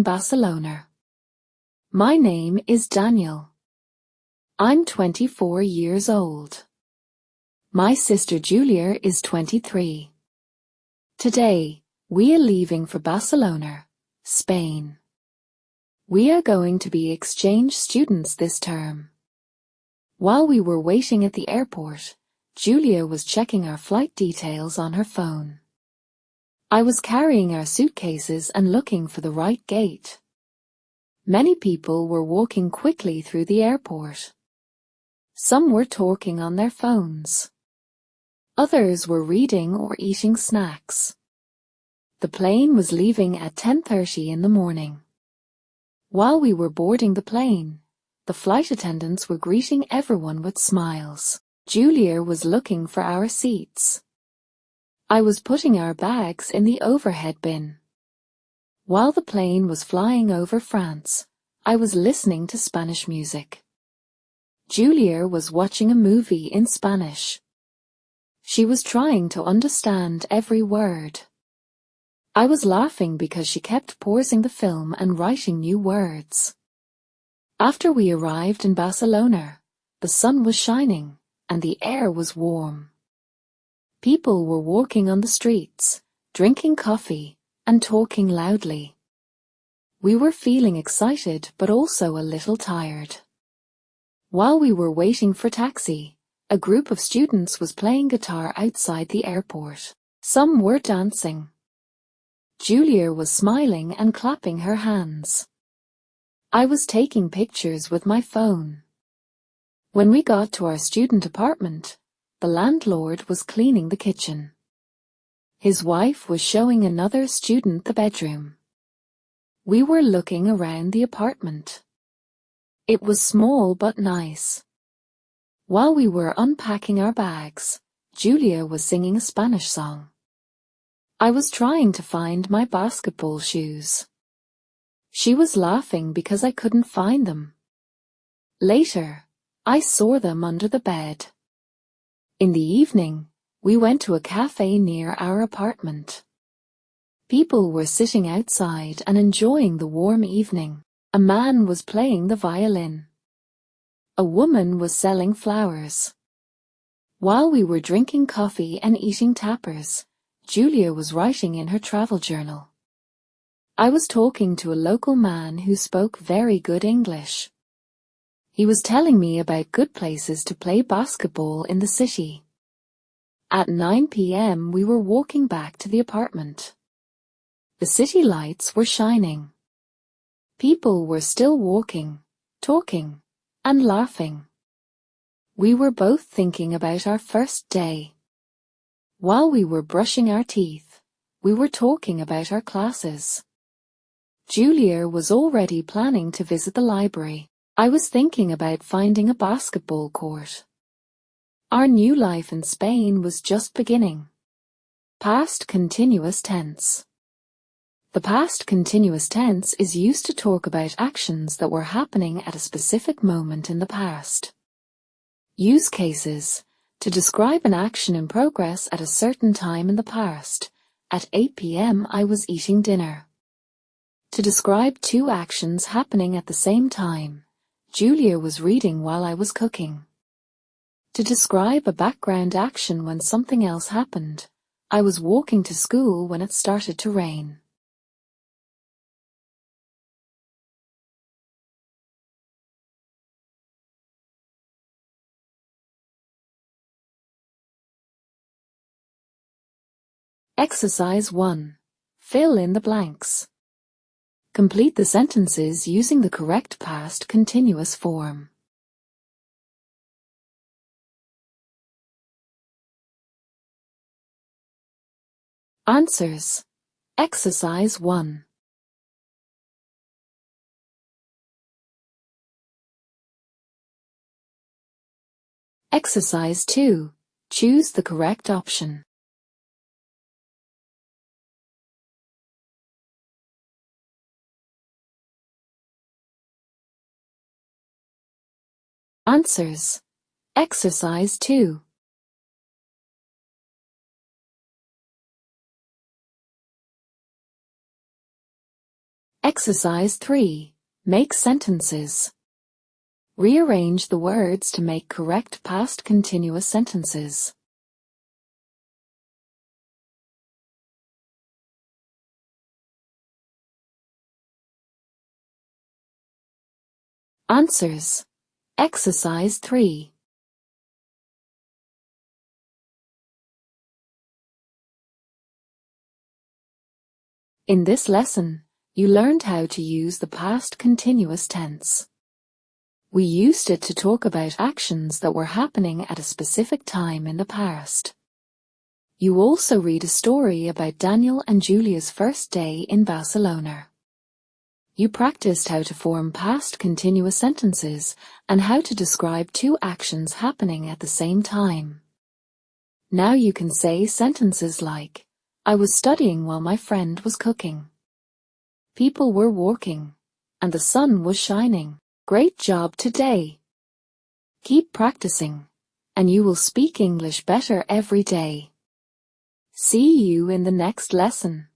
Barcelona. My name is Daniel. I'm 24 years old. My sister Julia is 23. Today, we are leaving for Barcelona, Spain. We are going to be exchange students this term. While we were waiting at the airport, Julia was checking our flight details on her phone. I was carrying our suitcases and looking for the right gate. Many people were walking quickly through the airport. Some were talking on their phones. Others were reading or eating snacks. The plane was leaving at 10:30 in the morning. While we were boarding the plane, the flight attendants were greeting everyone with smiles. Julia was looking for our seats. I was putting our bags in the overhead bin. While the plane was flying over France, I was listening to Spanish music. Julia was watching a movie in Spanish. She was trying to understand every word. I was laughing because she kept pausing the film and writing new words. After we arrived in Barcelona, the sun was shining and the air was warm. People were walking on the streets, drinking coffee, and talking loudly. We were feeling excited but also a little tired. While we were waiting for taxi, a group of students was playing guitar outside the airport. Some were dancing. Julia was smiling and clapping her hands. I was taking pictures with my phone. When we got to our student apartment, the landlord was cleaning the kitchen. His wife was showing another student the bedroom. We were looking around the apartment. It was small but nice. While we were unpacking our bags, Julia was singing a Spanish song. I was trying to find my basketball shoes. She was laughing because I couldn't find them. Later, I saw them under the bed. In the evening, we went to a cafe near our apartment. People were sitting outside and enjoying the warm evening. A man was playing the violin. A woman was selling flowers. While we were drinking coffee and eating tapas, Julia was writing in her travel journal. I was talking to a local man who spoke very good English. He was telling me about good places to play basketball in the city. At 9 p.m. we were walking back to the apartment. The city lights were shining. People were still walking, talking, and laughing. We were both thinking about our first day. While we were brushing our teeth, we were talking about our classes. Julia was already planning to visit the library. I was thinking about finding a basketball court. Our new life in Spain was just beginning. Past continuous tense. The past continuous tense is used to talk about actions that were happening at a specific moment in the past. Use cases. To describe an action in progress at a certain time in the past. At 8 p.m. I was eating dinner. To describe two actions happening at the same time. Julia was reading while I was cooking. To describe a background action when something else happened. I was walking to school when it started to rain. Exercise 1. Fill in the blanks. Complete the sentences using the correct past continuous form. Answers. Exercise 1. Exercise 2. Choose the correct option. Answers. Exercise 2. Exercise 3. Make sentences. Rearrange the words to make correct past continuous sentences. Answers. Exercise 3. In this lesson, you learned how to use the past continuous tense. We used it to talk about actions that were happening at a specific time in the past. You also read a story about Daniel and Julia's first day in Barcelona. You practiced how to form past continuous sentences and how to describe two actions happening at the same time. Now you can say sentences like, I was studying while my friend was cooking. People were walking, and the sun was shining. Great job today. Keep practicing, and you will speak English better every day. See you in the next lesson.